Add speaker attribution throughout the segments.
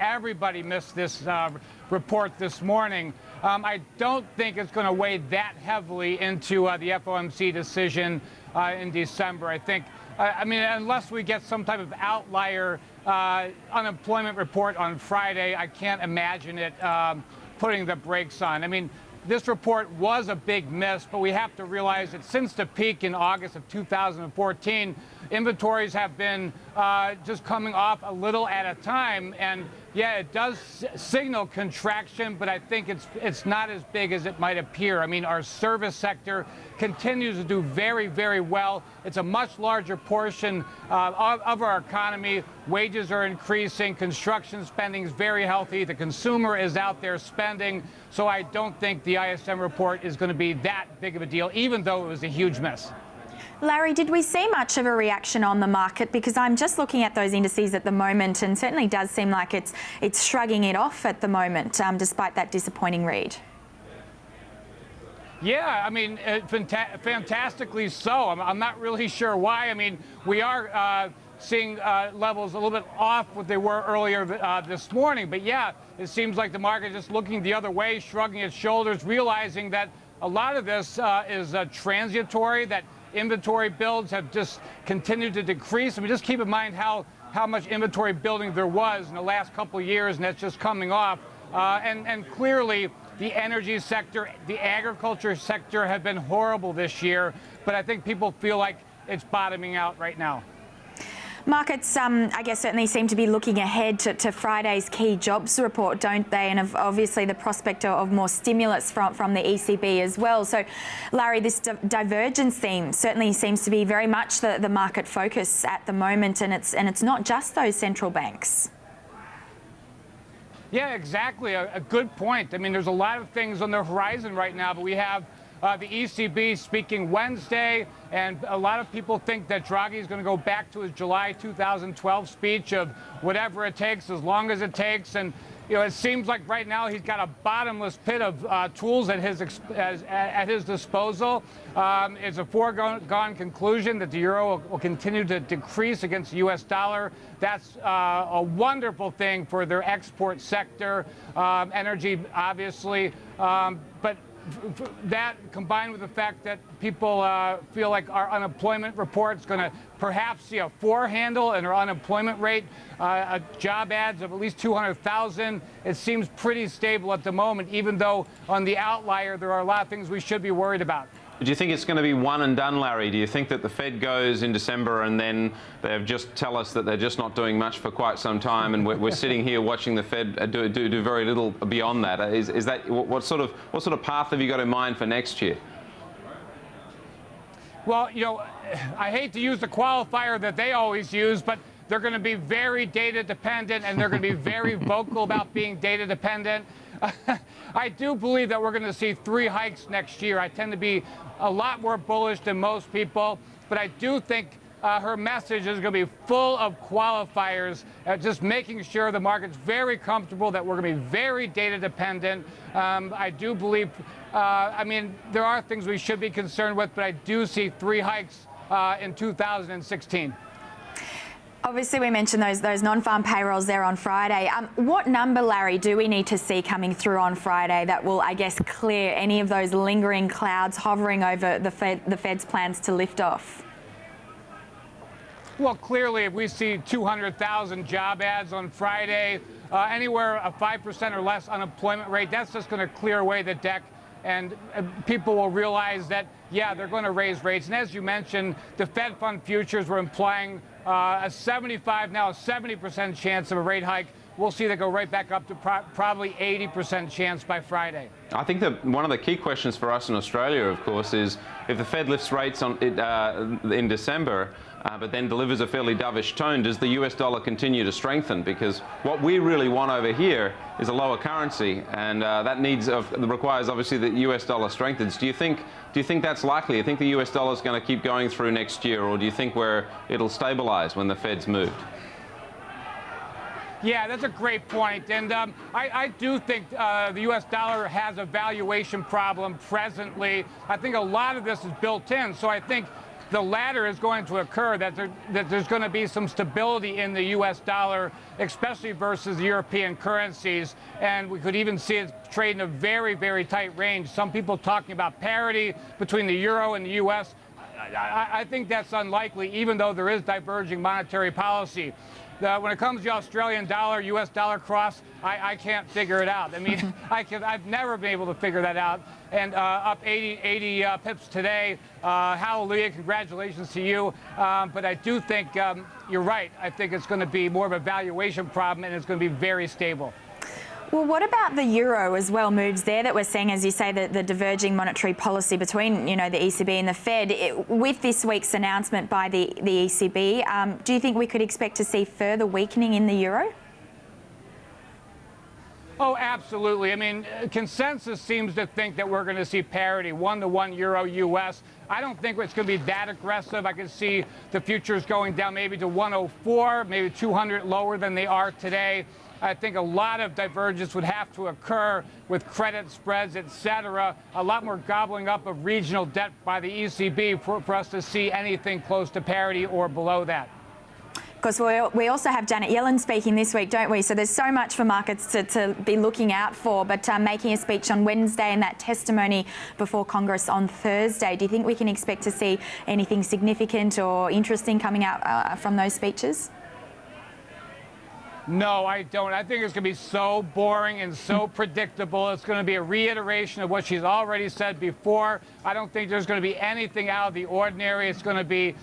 Speaker 1: everybody missed this report this morning. I don't think it's going to weigh that heavily into the FOMC decision in December. I think, I mean, unless we get some type of outlier unemployment report on Friday, I can't imagine it putting the brakes on. I mean, this report was a big miss, but we have to realize that since the peak in August of 2014, inventories have been just coming off a little at a time. And yeah, it does signal contraction, but I think it's not as big as it might appear. I mean, our service sector continues to do very, very well. It's a much larger portion of our economy. Wages are increasing. Construction spending is very healthy. The consumer is out there spending. So I don't think the ISM report is going to be that big of a deal, even though it was a huge miss.
Speaker 2: Larry, did we see much of a reaction on the market? Because I'm just looking at those indices at the moment, and certainly does seem like it's shrugging it off at the moment, despite that disappointing read.
Speaker 1: Yeah, I mean, fantastically so. I'm not really sure why. I mean, we are seeing levels a little bit off what they were earlier this morning. But yeah, it seems like the market is just looking the other way, shrugging its shoulders, realizing that a lot of this is transitory, that inventory builds have just continued to decrease. I mean, just keep in mind how much inventory building there was in the last couple of years, and that's just coming off. And clearly, the energy sector, the agriculture sector have been horrible this year, but I think people feel like it's bottoming out right now.
Speaker 2: Markets, I guess, certainly seem to be looking ahead to Friday's key jobs report, don't they? And obviously the prospect of more stimulus from the ECB as well. So, Larry, this divergence theme certainly seems to be very much the market focus at the moment, and it's not just those central banks.
Speaker 1: Yeah, exactly. A good point. I mean, there's a lot of things on the horizon right now, but we have the ECB speaking Wednesday, and a lot of people think that Draghi is going to go back to his July 2012 speech of whatever it takes, as long as it takes. And you know, it seems like right now he's got a bottomless pit of tools at his disposal. It's a foregone conclusion that the euro will continue to decrease against the U.S. dollar. That's a wonderful thing for their export sector, energy, obviously, but that combined with the fact that people feel like our unemployment report is going to perhaps see a 4 handle in our unemployment rate, job ads of at least 200,000. It seems pretty stable at the moment, even though on the outlier there are a lot of things we should be worried about.
Speaker 3: Do you think it's going to be one and done, Larry? Do you think that the Fed goes in December and then they just tell us that they're just not doing much for quite some time, and we're sitting here watching the Fed do very little beyond that? Is that what sort of path have you got in mind for next year?
Speaker 1: Well, you know, I hate to use the qualifier that they always use, but they're going to be very data dependent, and they're going to be very vocal about being data dependent. I do believe that we're going to see 3 hikes next year. I tend to be a lot more bullish than most people, but I do think her message is going to be full of qualifiers, just making sure the market's very comfortable that we're going to be very data dependent. I do believe, I mean, there are things we should be concerned with, but I do see 3 hikes in 2016.
Speaker 2: Obviously, we mentioned those non-farm payrolls there on Friday. What number, Larry, do we need to see coming through on Friday that will, I guess, clear any of those lingering clouds hovering over the Fed's plans to lift off?
Speaker 1: Well, clearly, if we see 200,000 job ads on Friday, anywhere a 5% or less unemployment rate, that's just going to clear away the deck. And people will realize that, yeah, they're going to raise rates. And as you mentioned, the Fed fund futures were implying a 75, now a 70% chance of a rate hike. We'll see that go right back up to probably 80% chance by Friday.
Speaker 3: I think that one of the key questions for us in Australia, of course, is if the Fed lifts rates in December, but then delivers a fairly dovish tone, does the US dollar continue to strengthen? Because what we really want over here is a lower currency, and that requires obviously that the US dollar strengthens. Do you think that's likely? Do you think the US dollar is going to keep going through next year, or do you think it'll stabilize when the Fed's moved?
Speaker 1: Yeah, that's a great point. And I do think the U.S. dollar has a valuation problem presently. I think a lot of this is built in. So I think the latter is going to occur, that there's going to be some stability in the U.S. dollar, especially versus European currencies, and we could even see it trade in a very, very tight range. Some people talking about parity between the euro and the U.S. I think that's unlikely, even though there is diverging monetary policy. When it comes to Australian dollar, U.S. dollar cross, I can't figure it out. I mean, I've never been able to figure that out. And up 80 pips today. Hallelujah, congratulations to you. But I do think you're right. I think it's going to be more of a valuation problem, and it's going to be very stable.
Speaker 2: Well, what about the euro as well? Moves there that we're seeing, as you say, the diverging monetary policy between, the ECB and the Fed. With this week's announcement by the ECB, do you think we could expect to see further weakening in the euro?
Speaker 1: Oh, absolutely. I mean, consensus seems to think that we're going to see parity, 1-to-1 euro US. I don't think it's going to be that aggressive. I can see the futures going down maybe to 104, maybe 200 lower than they are today. I think a lot of divergence would have to occur with credit spreads, et cetera, a lot more gobbling up of regional debt by the ECB for us to see anything close to parity or below that.
Speaker 2: Of course, we also have Janet Yellen speaking this week, don't we? So there's so much for markets to be looking out for, but making a speech on Wednesday and that testimony before Congress on Thursday. Do you think we can expect to see anything significant or interesting coming out from those speeches?
Speaker 1: No, I don't. I think it's going to be so boring and so predictable. It's going to be a reiteration of what she's already said before. I don't think there's going to be anything out of the ordinary. It's going to be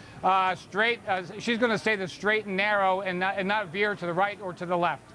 Speaker 1: straight. She's going to say the straight and narrow and not veer to the right or to the left.